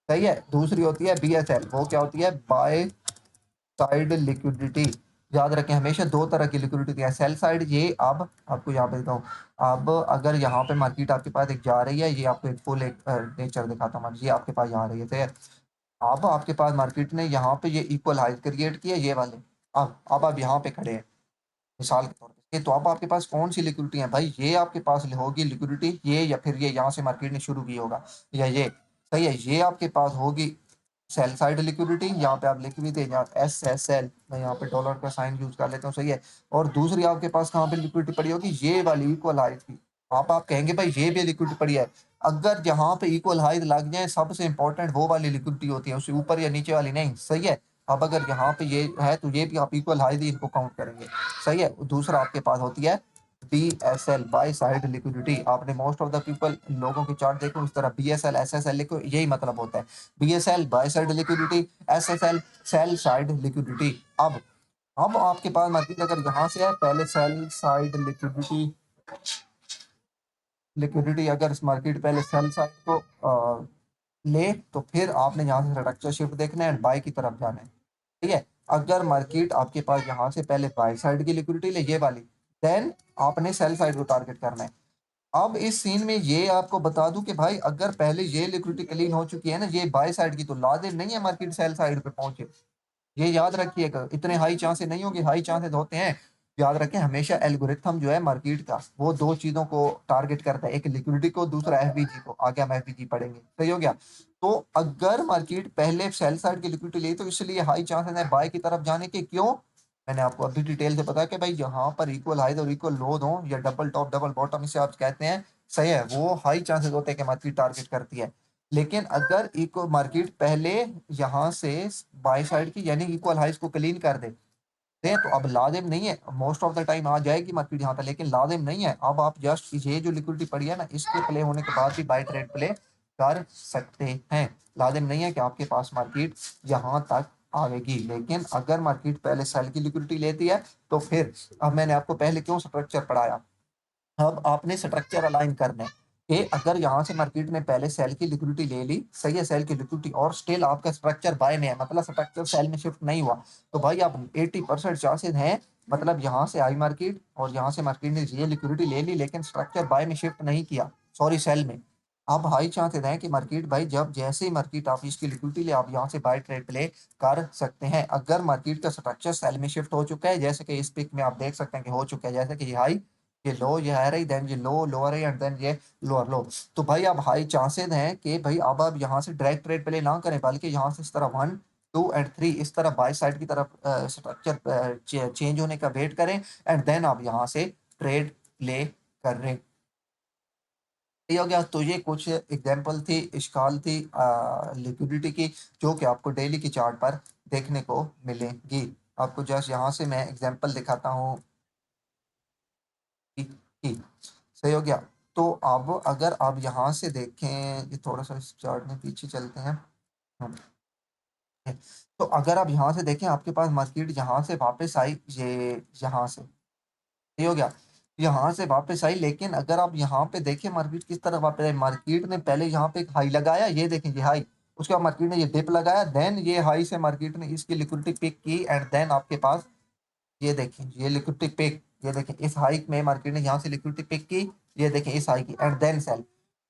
सही है। दूसरी होती है बीएसएल, वो क्या होती है, बाय साइड लिक्विडिटी। याद रखें हमेशा दो तरह की लिक्विडिटी है, सेल साइड ये, अब आपको यहाँ पे दिखाऊं, अब अगर यहाँ पे मार्केट आपके पास एक जा रही है, ये आपको एक फुल एक नेचर दिखाता हूँ, ये आपके पास जा रही है, ठीक है। अब आपके पास मार्केट ने यहाँ पे ये इक्वल हाई क्रिएट किया ये वाले, अब आप यहाँ पे खड़े हैं मिसाल के तौर पे, तो अब आपके पास कौन सी लिक्विडिटी है भाई, ये आपके पास होगी लिक्विडिटी ये, या फिर ये यहाँ से मार्केट ने शुरू की होगा, या ये, सही है, ये आपके पास होगी सेल साइड लिक्विडिटी। यहाँ पे आप लिख भी थे यहाँ एसएसएल, मैं यहाँ पे डॉलर का साइन यूज कर लेता हूँ, सही है। और दूसरी आपके पास कहाँ पे लिक्विडिटी पड़ी होगी, ये वाली इक्वल हाइट की। आप कहेंगे भाई ये भी लिक्विडिटी पड़ी है, अगर जहाँ पे इक्वल हाइट लग जाए सबसे इंपॉर्टेंट वो वाली लिक्विडिटी होती है, उससे ऊपर या नीचे वाली नहीं, सही है। अब अगर यहाँ पे ये है तो ये भी आप इक्वल हाइट ही इनको काउंट करेंगे, सही है। दूसरा आपके पास होती है BSL बाय साइड लिक्विडिटी। आपने मोस्ट ऑफ द पीपल लोगों के चार्ट देखो इस तरह BSL SSL लिखो, यही मतलब होता है BSL by side liquidity, SSL sell side liquidity. अब आपके पास मार्केट अगर यहाँ से है, पहले सेल साइड लिक्विडिटी अगर इस मार्केट पहले सेल साइड को ले, तो फिर आपने यहाँ से स्ट्रक्चर शिफ्ट देखना है एंड बाय की तरफ जाना है, ठीक है। अगर मार्केट आपके पास यहाँ से पहले बाय साइड की लिक्विडिटी ले ये वाली, देन आपने सेल साइड को टारगेट करना है। अब इस सीन में ये आपको बता दूं कि भाई अगर पहले ये लिक्विडिटी क्लीन हो चुकी है ना ये बाय साइड की, तो लाजिम नहीं है मार्केट सेल साइड पे पहुंचे, ये याद रखिएगा। इतने हाई चांसेस नहीं होंगे, हाई चांसेस होते हैं। याद रखें हमेशा एल्गोरिथम जो है मार्केट का वो दो चीजों को टारगेट करता है, एक लिक्विडिटी को, दूसरा एफबीजी को। आगे हम एफबीजी पढ़ेंगे, सही हो गया। तो अगर मार्केट पहले सेल साइड की लिक्विडिटी ली तो इसलिए हाई चांसेस है बाय की तरफ जाने के। क्यों, मैंने आपको अभी डिटेल से बताया कि भाई यहाँ पर इक्वल हाई और इक्वल लो दो या डबल टॉप डबल बॉटम इसे आप कहते हैं, सही है, वो हाई चांसेस होते हैं कि मार्केट टारगेट करती है। लेकिन अगर इको मार्केट पहले यहाँ से बाय साइड की यानी इक्वल हाइज को क्लीन कर दे तो अब लाजिम नहीं है, मोस्ट ऑफ द टाइम आ जाएगी मार्केट यहाँ तक, लेकिन लाजिम नहीं है। अब आप जस्ट ये जो लिक्विडिटी पड़ी है ना इसके प्ले होने के बाद भी बाय ट्रेड प्ले कर सकते हैं। लाजिम नहीं है कि आपके पास मार्केट यहाँ तक आएगी, लेकिन अगर मार्केट पहले सेल की लिक्विडिटी लेती है तो फिर, अब मैंने आपको पहले क्यों स्ट्रक्चर पढ़ाया, अब आपने स्ट्रक्चर अलाइन करना है कि अगर यहाँ से मार्केट ने पहले सेल की लिक्विडिटी ले ली, सही है, सेल की लिक्विडिटी, और स्टिल आपका स्ट्रक्चर बाय में है, मतलब स्ट्रक्चर सेल में शिफ्ट नहीं हुआ, तो भाई आप 80% चांसेस हैं, मतलब यहाँ से आई मार्केट और यहाँ से मार्केट ने ये लिक्विडिटी ले ली लेकिन स्ट्रक्चर बाय में शिफ्ट नहीं किया, सॉरी सेल में। अब हाई चांसेस है कि मार्केट भाई जब जैसे ही मार्केट आप इसकी लिक्विडिटी ले आप यहाँ से बाय ट्रेड प्ले कर सकते हैं। अगर मार्केट का स्ट्रक्चर सेल में शिफ्ट हो चुका है, जैसे कि इस पिक में आप देख सकते हैं कि हो चुका है, जैसे कि ये हाई, ये लो, ये हायर है, देन ये लो लोअर है एंड देन ये लोअर लो। तो भाई अब हाई चांसेस हैं कि भाई अब आप यहाँ से डायरेक्ट ट्रेड प्ले ना करें, बल्कि यहाँ से इस तरह 1 2 एंड 3 इस तरह बाय साइड की तरफ स्ट्रक्चर चेंज होने का वेट करें एंड देन आप यहाँ से ट्रेड प्ले कर रहे। सही हो गया। तो ये कुछ एग्जांपल थी, इश्काल थी लिक्विडिटी की, जो कि आपको डेली की चार्ट पर देखने को मिलेंगी। आपको जस्ट यहाँ से मैं एग्जांपल दिखाता हूँ कि सही हो गया। तो अब अगर आप यहाँ से देखें, ये थोड़ा सा इस चार्ट में पीछे चलते हैं। हाँ, तो अगर आप यहाँ से देखें, आपके पास मार्केट यहाँ से वापस आई, ये यहाँ से, सही हो गया, यहाँ से वापस आई। लेकिन अगर आप यहाँ पे देखें मार्केट किस तरह वापस आई, मार्केट ने पहले यहाँ पे एक हाई लगाया, ये देखें ये हाई, उसके बाद मार्केट ने ये डिप लगाया, देन ये हाई से मार्केट ने इसकी लिक्विडिटी पिक की, एंड देन आपके पास ये देखें ये लिक्विडिटी पिक, ये देखें इस हाइक में मार्केट ने यहाँ से लिक्विडिटी पिक की, ये देखें इस हाई की, एंड देन सेल।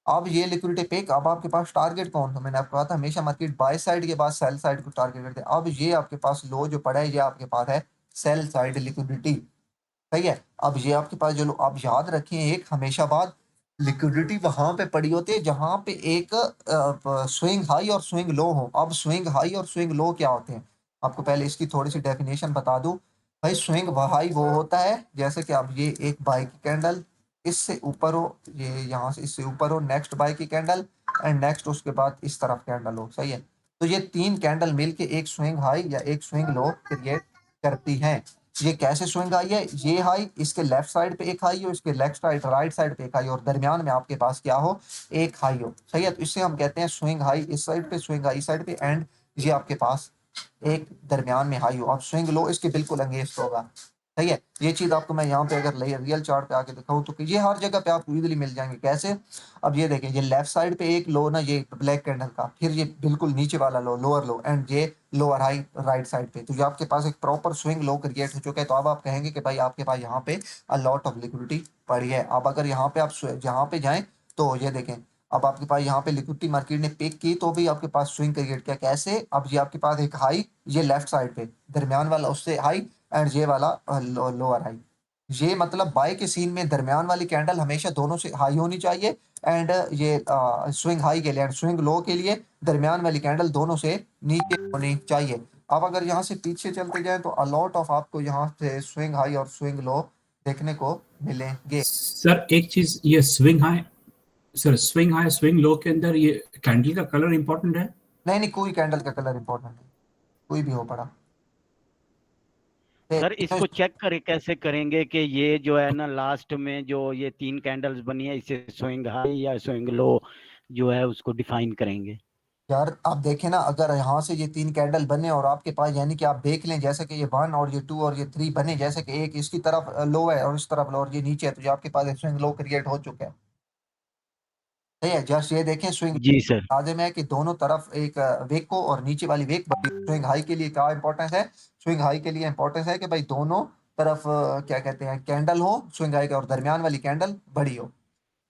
अब ये लिक्विडिटी पिक, अब आपके पास टारगेट कौन था, मैंने आपको कहा था हमेशा मार्केट बाय साइड के बाद सेल साइड को टारगेट करते हैं। अब ये आपके पास लो जो पड़ा है, ये आपके पास है सेल साइड लिक्विडिटी। सही है। अब ये आपके पास जो आप याद रखें, एक हमेशा बाद लिक्विडिटी वहां पे पड़ी होती है जहां पे एक स्विंग हाई और स्विंग लो हो। अब स्विंग हाई और स्विंग लो क्या होते हैं, आपको पहले इसकी थोड़ी सी डेफिनेशन बता दूं। भाई स्विंग हाई वो होता है जैसे कि अब ये एक बाई की कैंडल इससे ऊपर हो, ये यहाँ से इससे ऊपर हो, नेक्स्ट बाई की कैंडल, एंड नेक्स्ट उसके बाद इस तरफ कैंडल हो। सही है। तो ये तीन कैंडल मिलके एक स्विंग हाई या एक स्विंग लो क्रिएट करती हैं। ये कैसे स्विंग हाई है, ये हाई इसके लेफ्ट साइड पे एक हाई हो, इसके लेफ्ट साइड राइट साइड पे एक हाई हो, और दरमियान में आपके पास क्या हो, एक हाई हो। सही है। तो इससे हम कहते हैं स्विंग हाई इस साइड पे, स्विंग हाई इस साइड पे, एंड ये आपके पास एक दरमियान में हाई हो। अब स्विंग लो इसके बिल्कुल अगेंस्ट होगा। सही है। ये चीज आपको मैं यहाँ पे अगर रियल चार्ट पे आके दिखाऊं तो ये हर जगह पे आपको इजीली मिल जाएंगे। कैसे, अब ये देखें, ये लेफ्ट साइड पे एक लो ना, ये ब्लैक कैंडल का, फिर ये बिल्कुल नीचे वाला लो, लोअर लो, एंड ये लोअर हाई राइट साइड पे, तो ये आपके पास एक प्रॉपर स्विंग लो क्रिएट हो चुका है। तो अब आप कहेंगे कि भाई आपके पास यहाँ पे अ लॉट ऑफ लिक्विडिटी पड़ी है। अब अगर यहाँ पे आप यहाँ पे जाएं, तो ये देखें, अब आपके पास यहाँ पे लिक्विडिटी मार्केट ने पिक की, तो भी आपके पास स्विंग क्रिएट किया। कैसे, अब ये आपके पास एक हाई, ये लेफ्ट साइड पे दरमियान वाला उससे हाई, एंड ये वाला लोअर हाई। ये मतलब बाय के सीन में दरमियान वाली कैंडल हमेशा दोनों से हाई होनी चाहिए, एंड ये स्विंग हाई के लिए एंड स्विंग लो के लिए दरमियान वाली कैंडल दोनों से नीचे होनी चाहिए। अब अगर यहाँ से पीछे चलते जाएं तो अलॉट ऑफ आपको यहाँ से स्विंग हाई और स्विंग लो देखने को मिलेंगे। सर एक चीज, ये स्विंग हाई स्विंग लो के अंदर ये कैंडल का कलर इंपॉर्टेंट है? नहीं नहीं, कोई कैंडल का कलर इंपॉर्टेंट नहीं, कोई भी हो पड़ा। सर इसमें इसको चेक करे कैसे करेंगे कि ये जो है ना लास्ट में जो ये तीन कैंडल्स बनी है, इसे स्विंग हाई या स्विंग लो जो है उसको डिफाइन करेंगे। यार आप देखें ना, अगर यहाँ से ये तीन कैंडल बने और आपके पास, यानी कि आप देख लें जैसे कि ये वन और ये टू और ये थ्री बने, जैसे कि एक इसकी तरफ लो है और इस तरफ लो और ये नीचे है, तो ये आपके पास स्विंग लो क्रिएट हो चुका है। सही है। जस्ट ये देखें स्विंग जी सर। लाजिम है कि दोनों तरफ एक वेक को और नीचे वाली वेक बड़ी। स्विंग हाई के लिए क्या इंपॉर्टेंस है, स्विंग हाई के लिए इंपॉर्टेंस है कि भाई दोनों तरफ क्या कहते हैं कैंडल हो स्विंग हाई का, और दरमियान वाली कैंडल बड़ी हो।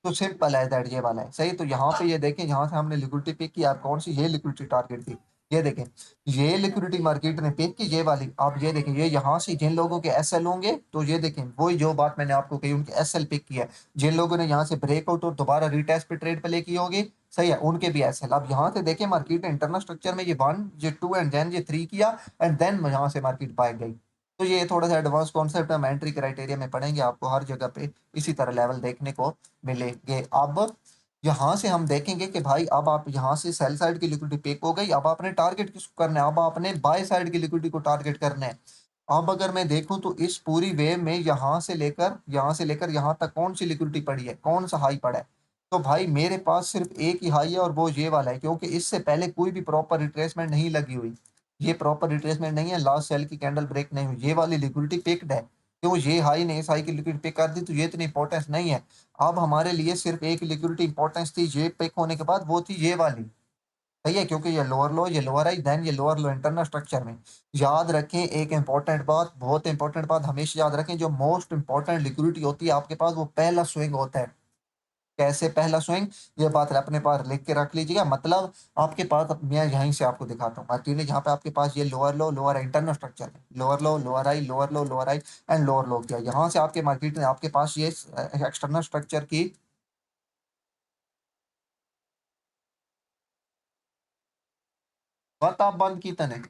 तो सिंपल है दैट, ये वाला है। सही। तो यहाँ पे ये देखें, यहाँ से हमने लिक्विडिटी पिक की, आप कौन सी, ये लिक्विडिटी टारगेट थी। ये देखें, ये लिक्विडिटी मार्केट ने पिक की, ये वाली। आप ये देखें, ये यहाँ से जिन लोगों के एसएल होंगे, तो ये देखें वही जो बात मैंने आपको कही, उनके एसएल पिक किया है। जिन लोगों ने यहाँ से ब्रेकआउट और दोबारा रीटेस्ट पे ट्रेड प्ले की होगी, सही है, उनके भी एसएल। अब यहाँ से देखें मार्केट ने इंटरनल स्ट्रक्चर में ये वन, ये टू, एंड देन ये थ्री किया, एंड देन यहाँ से मार्केट बाय गई। तो ये थोड़ा सा एडवांस कॉन्सेप्ट हम एंट्री क्राइटेरिया में पढ़ेंगे, आपको हर जगह पे इसी तरह लेवल देखने को मिलेंगे। अब यहाँ से हम देखेंगे कि भाई अब आप यहाँ से सेल साइड की लिक्विडिटी पिक हो गई, अब आपने टारगेट किसको करना है, अब आपने बाय साइड की लिक्विडिटी को टारगेट करना है। अब अगर मैं देखूं तो इस पूरी वेव में यहाँ से लेकर यहाँ तक कौन सी लिक्विडिटी पड़ी है, कौन सा हाई पड़ा है, तो भाई मेरे पास सिर्फ एक ही हाई है और वो ये वाला है, क्योंकि इससे पहले कोई भी प्रॉपर रिट्रेसमेंट नहीं लगी हुई। ये प्रॉपर रिट्रेसमेंट नहीं है, लास्ट सेल की कैंडल ब्रेक नहीं हुई, ये वाली लिक्विडिटी पिक्ड है। क्यों, ये हाई ने इस हाई की लिक्विडिटी पिक कर दी, तो ये इतनी इंपॉर्टेंस नहीं है। अब हमारे लिए सिर्फ एक लिक्विडिटी इंपॉर्टेंस थी, ये पिक होने के बाद, वो थी ये वाली। सही है। क्योंकि ये लोअर लो, ये लोअर आई, देन ये लोअर लो इंटरनल स्ट्रक्चर में। याद रखें एक इंपॉर्टेंट बात, बहुत इंपॉर्टेंट बात हमेशा याद रखें, जो मोस्ट इंपॉर्टेंट लिक्विडिटी होती है आपके पास, वो पहला स्विंग होता है। कैसे पहला स्विंग, ये बात अपने पास लिख के रख लीजिएगा। मतलब आपके पास, अब मैं यहीं से आपको दिखाता हूँ मार्केट ने, जहाँ पे आपके पास ये lower low lower internal structure है, lower low lower I, lower low lower I, and lower low किया, यहाँ से आपके मार्केट ने आपके पास ये एक्सटर्नल स्ट्रक्चर की बात आप बंद की तने।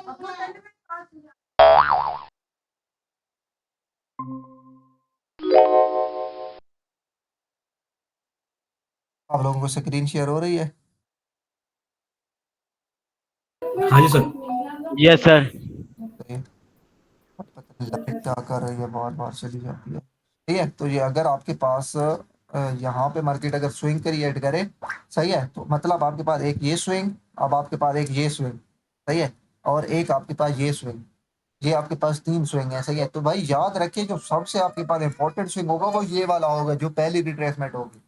आप लोगों को स्क्रीन शेयर हो रही है? हाँ जी सर। Yes sir. तो पता नहीं लाइट क्या कर रही है, बार बार चली जाती है। ठीक है, तो ये अगर आपके पास यहाँ पे मार्केट अगर स्विंग क्रिएट करे, सही है, तो मतलब आपके पास एक ये स्विंग, अब आपके पास एक ये स्विंग, सही है, और एक आपके पास ये स्विंग, ये आपके पास तीन स्विंग है, सही है। तो भाई याद रखिए जो सबसे आपके पास इंपॉर्टेंट स्विंग होगा वो ये वाला होगा, जो पहली रिट्रेसमेंट होगी।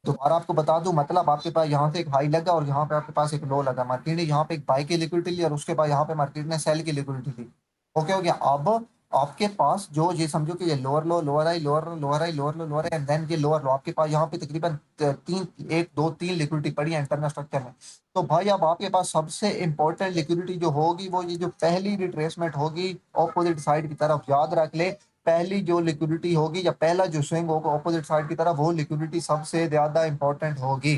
दोबारा आपको बता दूं, मतलब आपके पास यहाँ से एक हाई लगा और यहाँ पे आपके पास एक लो लगा, मार्केट ने यहाँ पे एक बाई की लिक्विडिटी ली और उसके बाद यहाँ पे मार्केट ने सेल की लिक्विडिटी ली। ओके हो गया। अब आपके पास जो ये समझो कि ये lower low, lower I, lower low, lower I, lower low, lower I, and then ये लोअर लो, आपके पास यहाँ पे तकरीबन तीन, एक दो तीन लिक्विडिटी पड़ी है इंटरनल स्ट्रक्चर में। तो भाई अब आपके पास सबसे इंपॉर्टेंट लिक्विडिटी जो होगी वो ये जो पहली रिट्रेसमेंट होगी ऑपोजिट साइड की तरफ, याद रख ले, पहली जो लिक्विडिटी होगी या पहला जो स्विंग होगा ऑपोजिट साइड की तरफ, वो लिक्विडिटी सबसे ज्यादा इंपॉर्टेंट होगी।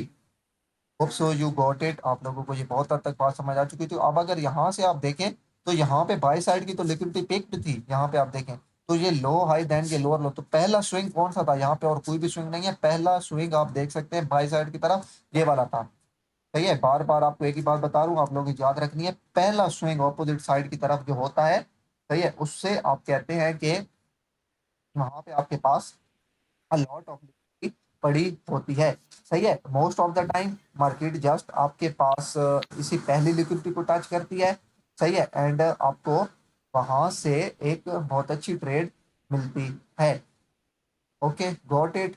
Hope so you got it. आप लोगों को ये बहुत हद तक बात समझ आ चुकी थी। अब अगर यहाँ से आप देखें तो यहाँ पे बाई साइड की तो लिक्विडिटी पिक्ड थी, यहाँ पे आप देखें तो ये लो हाई देन ये लोअर लो, तो पहला स्विंग कौन सा था यहाँ पे? और कोई भी स्विंग नहीं है, पहला स्विंग आप देख सकते हैं बाई साइड की तरफ ये वाला था। सही है, बार बार आपको एक ही बात बता रहा हूँ, आप लोगों को याद रखनी है, पहला स्विंग ऑपोजिट साइड की तरफ जो होता है, सही है, उससे आप कहते हैं कि वहां पे आपके पास अ लॉट ऑफ लिक्विडिटी पड़ी होती है। सही है, most of the time market just आपके पास इसी पहली लिक्विडिटी को टच करती है, सही है, एंड आपको वहां से एक बहुत अच्छी ट्रेड मिलती है। Okay, got it.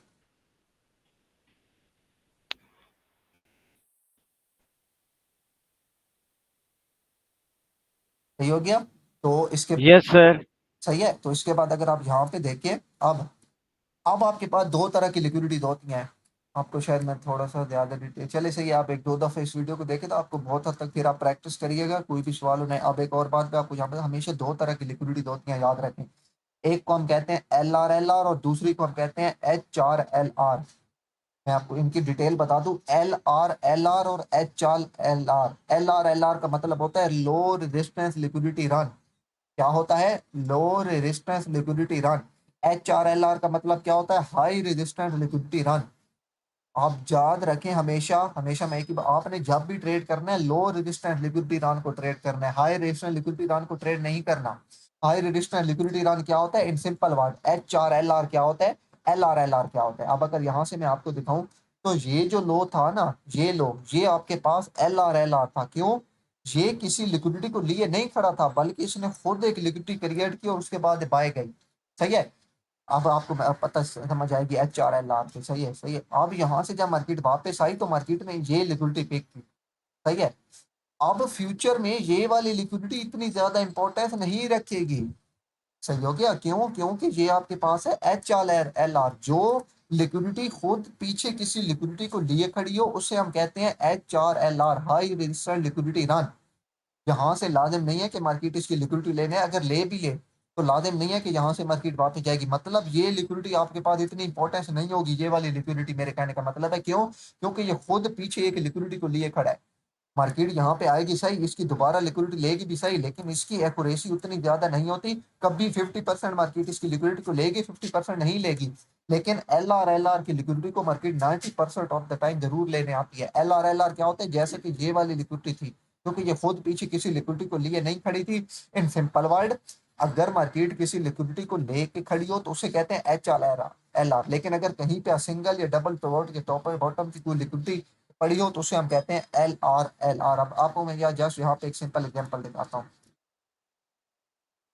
सही हो गया। तो इसके यस सर। सही है, तो इसके बाद अगर आप यहाँ पे देखिए, अब आपके पास दो तरह की लिक्विडिटी होती हैं। आपको शायद मैं थोड़ा सा ज्यादा डिटेल, चले सही है, आप एक दो दफे इस वीडियो को देखें तो आपको बहुत हद तक फिर आप प्रैक्टिस करिएगा, कोई भी सवाल हो नहीं। अब एक और बात पे आपको यहाँ पे हमेशा दो तरह की लिक्विडिटी होती हैं, याद रखें। एक को हम कहते हैं LRLR और दूसरी को हम कहते हैं HRLR। मैं आपको इनकी डिटेल बता दूं, LRLR और HRLR। LRLR का मतलब होता है लो रेजिस्टेंस लिक्विडिटी रन। क्या होता है? Low resistance liquidity run. HRLR का मतलब क्या होता है? High resistance liquidity run. आप याद रखें, हमेशा हमेशा मैं एक ही आपने जब भी ट्रेड करना है लो रेजिस्टेंस लिक्विडिटी रन को ट्रेड करना है, हाई रेजिस्टेंस लिक्विडिटी रन को ट्रेड नहीं करना। हाई रेजिस्टेंस लिक्विडिटी रन क्या होता है? इन सिंपल वर्ड, HRLR क्या होता है, LRLR क्या होता है। अब अगर यहाँ से मैं आपको दिखाऊं तो ये जो लो था ना, ये लो, ये आपके पास LRLR था। क्यों? ये किसी लिक्विडिटी को लिए नहीं खड़ा था, बल्कि इसने खुद एक लिक्विडिटी क्रिएट की और उसके बाद बाय गई। सही है, अब आपको पता समझ आएगी HRLR से। सही है, सही है। अब यहाँ से जब मार्केट वापस आई तो मार्केट में ये लिक्विडिटी पिक थी, सही है। अब फ्यूचर में ये वाली लिक्विडिटी इतनी ज्यादा इंपॉर्टेंस नहीं रखेगी। सही हो गया। क्यों? क्योंकि ये आपके पास है HRLR, जो लिक्विडिटी खुद पीछे किसी लिक्विडिटी को लिए खड़ी हो, उसे हम कहते हैं HRLR, high resistance liquidity run. यहाँ से लाजिम नहीं है कि मार्केट इसकी लिक्विडिटी लेने, अगर ले भी ले तो लाजिम नहीं है कि यहाँ से मार्केट वापस जाएगी। मतलब ये लिक्विडिटी आपके पास इतनी इंपॉर्टेंस नहीं होगी, ये वाली लिक्विडिटी, मेरे कहने का मतलब है। क्यों? क्योंकि ये खुद पीछे एक लिक्विडिटी को लिए खड़ा है। मार्केट यहाँ पे आएगी सही, इसकी दोबारा लिक्विडिटी लेगी भी सही, लेकिन इसकी एक्यूरेसी उतनी ज्यादा नहीं होती। कभी 50% मार्केट इसकी लिक्विडिटी को लेगी, 50% नहीं लेगी। लेकिन LRLR की लिक्विडिटी को मार्केट 90% ऑफ द टाइम जरूर लेने आती है। LRLR क्या होता है? जैसे कि ये वाली लिक्विडिटी थी, क्योंकि ये खुद पीछे किसी लिक्विडिटी को लिए नहीं खड़ी थी। इन सिंपल वर्ड, अगर मार्केट किसी लिक्विडिटी को लेके खड़ी हो तो उसे कहते हैं HRLR। लेकिन अगर कहीं पे सिंगल या डबल पिवोट के टॉप और बॉटम की कोई लिक्विडिटी पड़ी हो तो उसे हम कहते हैं LRLR। अब आपको मैं जस्ट यहाँ पे एक सिंपल एग्जांपल दिखाता हूँ।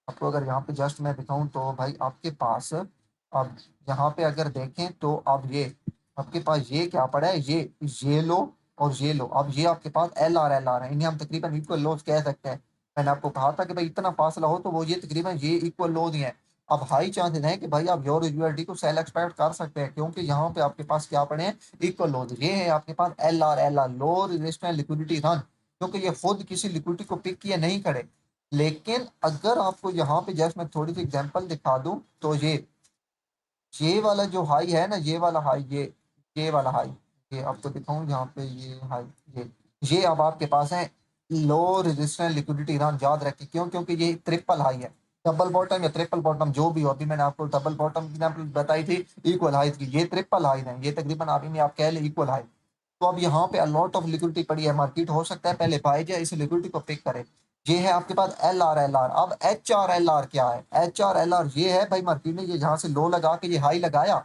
आपको अगर यहाँ पे जस्ट मैं दिखाऊं तो भाई आपके पास, अब यहाँ पे अगर देखें तो अब ये आपके पास ये क्या पड़ा है, ये लो और ये लो। अब ये आपके पास LRLR है, इन्हें हम तकरीबन इक्वल लोज कह सकते हैं। मैंने आपको कहा था कि भाई इतना फासला हो तो वो ये तकरीबन ये इक्वल लोज ही है। अब हाई चांसेस है कि भाई आप यूरो USD को सेल एक्सपेक्ट कर सकते हैं, क्योंकि यहाँ पे आपके पास क्या पड़े हैं, इक्वल लोज। ये है आपके पास LRLR, low resistance liquidity run, क्योंकि ये खुद किसी लिक्विडिटी को पिक किए नहीं खड़े। लेकिन अगर आपको यहाँ पे जस्ट मैं थोड़ी सी एग्जांपल दिखा दूं तो ये वाला जो हाई है ना, ये वाला हाई, ये वाला हाई, ये अब तो दिखाऊं यहाँ पे, ये हाई, ये अब आपके पास है लो रेजिस्टेंस लिक्विडिटी रन, याद रखें क्यों, क्योंकि ये ट्रिपल हाई है, डबल बॉटम या ट्रिपल बॉटम जो भी हो, अभी मैंने आपको डबल बॉटम की एग्जांपल बताई थी, इक्वल हाई की, ये ट्रिपल हाई है, ये तकरीबन आप इन्हें आप कह ले इक्वल हाई। तो अब यहाँ पे अलॉट ऑफ लिक्विडिटी पड़ी है, मार्केट हो सकता है पहले बाय जाए, इस लिक्विडिटी को पिक करे। ये है आपके पास LR अब HRLR क्या है, HRLR ये है भाई, मार्केट ने ये यहाँ से लो लगा के ये हाई लगाया,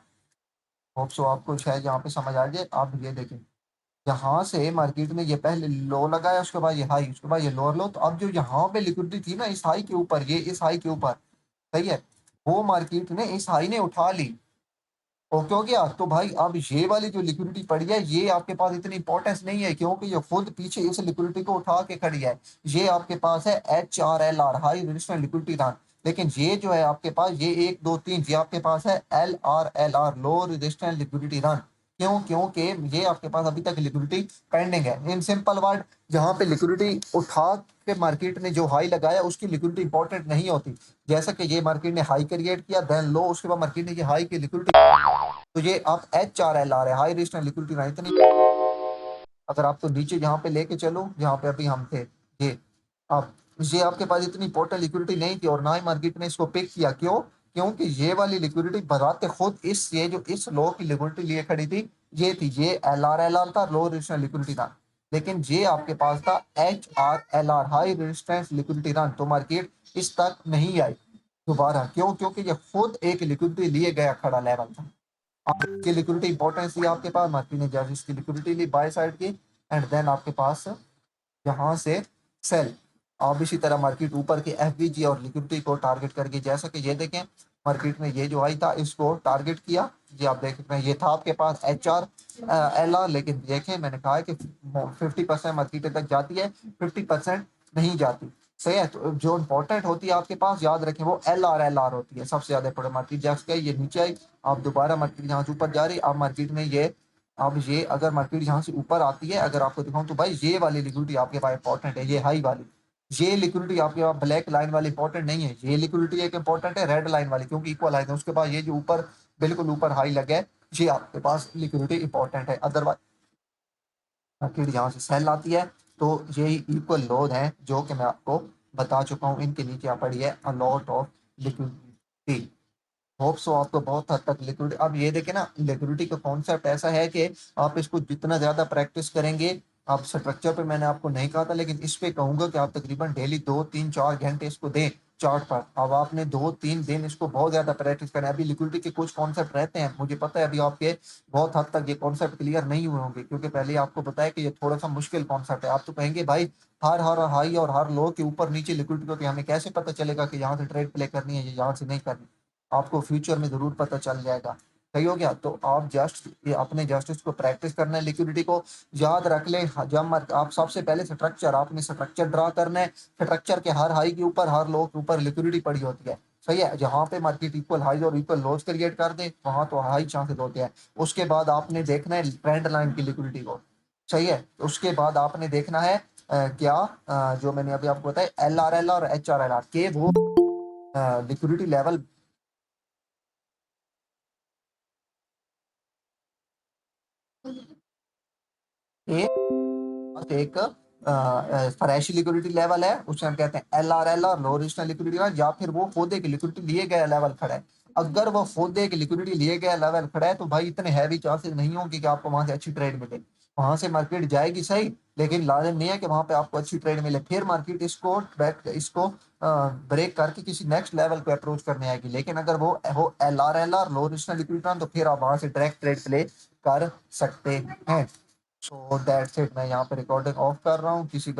होप सो आपको शायद यहाँ पे समझ आ जाए। आप ये देखें, यहाँ से मार्केट ने ये पहले लो लगाया, उसके बाद ये हाई, उसके बाद ये लोअर लो, तो अब जो यहाँ पे लिक्विडिटी थी ना इस हाई के ऊपर, ये इस हाई के ऊपर, सही है, वो मार्केट ने इस हाई ने उठा ली। ओके हो गया, तो भाई अब ये वाली जो लिक्विडिटी पड़ी है ये आपके पास इतनी इंपॉर्टेंस नहीं है, क्योंकि ये खुद पीछे इस लिक्विडिटी को उठा के खड़ी है। ये आपके पास है HRLR, high resistance liquidity run, लेकिन ये जो है आपके पास ये 1 2 3 ये आपके पास है LRLR, low resistance liquidity run. क्यों, क्योंकि ये आपके पास अभी तक लिक्विडिटी पेंडिंग है। इन सिंपल वर्ड, जहाँ पे लिक्विडिटी उठा के मार्केट ने जो हाई लगाया उसकी लिक्विडिटी इंपॉर्टेंट नहीं होती। जैसा कि ये मार्केट ने हाई क्रिएट किया, देन लो, उसके बाद मार्केट ने ये हाई की लिक्विडिटी, तो ये आप HRLR है, हाई रेजिस्टेंस लिक्विडिटी रन, इतनी। अगर आपको नीचे यहाँ पे लेके चलो, जहाँ पे अभी हम थे, ये अब ये आपके पास इतनी इंपॉर्टेंट लिक्विडिटी नहीं थी, और ना ही मार्केट ने इसको पिक किया। क्यों, क्योंकि ये वाली लिक्विडिटी बजाते खुद इस ये जो इस लो की लिक्विडिटी लिए खड़ी थी, ये थी, ये LRLR था, लो रेजिस्टेंस लिक्विडिटी था, लेकिन ये आपके पास था HRLR, high resistance liquidity run, तो मार्केट इस तक नहीं आई दोबारा। क्यों, क्योंकि ये खुद एक लिक्विडिटी लिए गया खड़ा लेवल था। आपकी लिक्विडिटी इंपॉर्टेंस थी आपके पास, मार्केट ने जैसे इसकी लिक्विडिटी ली बाय साइड की, एंड देन आपके पास यहाँ से सेल। अब इसी तरह मार्केट ऊपर के FVG और लिक्विडिटी को टारगेट करके, जैसा कि ये देखें मार्केट में ये जो आई था इसको टारगेट किया, ये आप देख सकते हैं, ये था आपके पास HRLR, लेकिन देखें मैंने कहा है कि 50% मार्केट तक जाती है, 50% नहीं जाती, सही है। तो जो इंपॉर्टेंट होती है आपके पास, याद रखें, वो LRLR होती है सबसे ज्यादा इंपॉर्टेंट। मार्केट जैसे ये नीचे आई, आप दोबारा मार्केट यहाँ से ऊपर जा रही, अब मार्केट में ये, अब ये अगर मार्केट यहाँ से ऊपर आती है, अगर आपको दिखाऊं तो भाई ये वाली लिक्विडिटी आपके पास इंपॉर्टेंट है, ये हाई वाली, ये लिक्विडिटी आपके पास ब्लैक लाइन वाली इंपॉर्टेंट नहीं है, ये लिक्विडिटी एक इंपॉर्टेंट है रेड लाइन वाली, क्योंकि इक्वल हाई है। उसके बाद ये जो ऊपर बिल्कुल ऊपर हाई लगे, ये आपके पास लिक्विडिटी इंपॉर्टेंट है। अदरवाइज मार्केट यहाँ से सेल आती है, तो ये इक्वल लोड है जो कि मैं आपको बता चुका हूँ, इनके नीचे आ पड़ी है a lot of liquidity. Hope so आपको बहुत हद तक लिक्विडिटी, अब ये देखें ना, लिक्विडिटी का कॉन्सेप्ट ऐसा है कि आप इसको जितना ज्यादा प्रैक्टिस करेंगे, आप स्ट्रक्चर पे मैंने आपको नहीं कहा था, लेकिन इस पे कहूंगा कि आप तकरीबन डेली 2 3 4 घंटे इसको दें चार्ट पर। अब आपने 2 3 दिन इसको बहुत ज्यादा प्रैक्टिस करना है। अभी लिक्विडिटी के कुछ कॉन्सेप्ट रहते हैं, मुझे पता है अभी आपके बहुत हद तक ये कॉन्सेप्ट क्लियर नहीं हुए होंगे, क्योंकि पहले आपको बताया कि ये थोड़ा सा मुश्किल कॉन्सेप्ट है। आप तो कहेंगे भाई हर हर हाई और हर लो के ऊपर नीचे लिक्विडिटी को हमें कैसे पता चलेगा कि यहाँ से ट्रेड प्ले करनी है या यहाँ से नहीं करनी। आपको फ्यूचर में जरूर पता चल जाएगा, सही हो गया। तो आप जस्ट ये अपने जस्टिस को प्रैक्टिस करना है, लिक्विडिटी को याद रख ले। जब आप सबसे पहले स्ट्रक्चर, आपने स्ट्रक्चर ड्रा करना है, स्ट्रक्चर के हर हाई के ऊपर हर लो के ऊपर लिक्विडिटी पड़ी होती है, सही है। जहाँ पे मार्केट इक्वल हाई और इक्वल लोज क्रिएट कर दे, वहां तो हाई चांसेस होते हैं। उसके बाद आपने देखना है ट्रेंड लाइन की लिक्विडिटी को, सही है। उसके बाद आपने देखना है जो मैंने अभी आपको बताया LRLR और HRLR के वो लिक्विडिटी लेवल एक फ्रेश लिक्विडिटी लेवल है, उसे हम कहते हैं LRLR, low resistance liquidity level, या फिर वो खुद एक लिक्विडिटी लिए गया लेवल खड़ा है। अगर वो खुद एक लिक्विडिटी लिए गया लेवल खड़ा है, तो भाई इतने हैवी चांसेस नहीं होंगे कि आपको वहां से अच्छी ट्रेड मिले। वहां से मार्केट जाएगी सही, लेकिन लाजिम नहीं है कि वहां पे आपको अच्छी ट्रेड मिले। फिर मार्केट इसको ब्रेक करके किसी नेक्स्ट लेवल को अप्रोच करने आएगी। लेकिन अगर वो LRLR, लो रेजिस्टेंस लिक्विडिटी, तो फिर आप वहां से डायरेक्ट ट्रेड प्ले कर सकते हैं। So that's it. मैं यहाँ पे रिकॉर्डिंग ऑफ कर रहा हूँ। किसी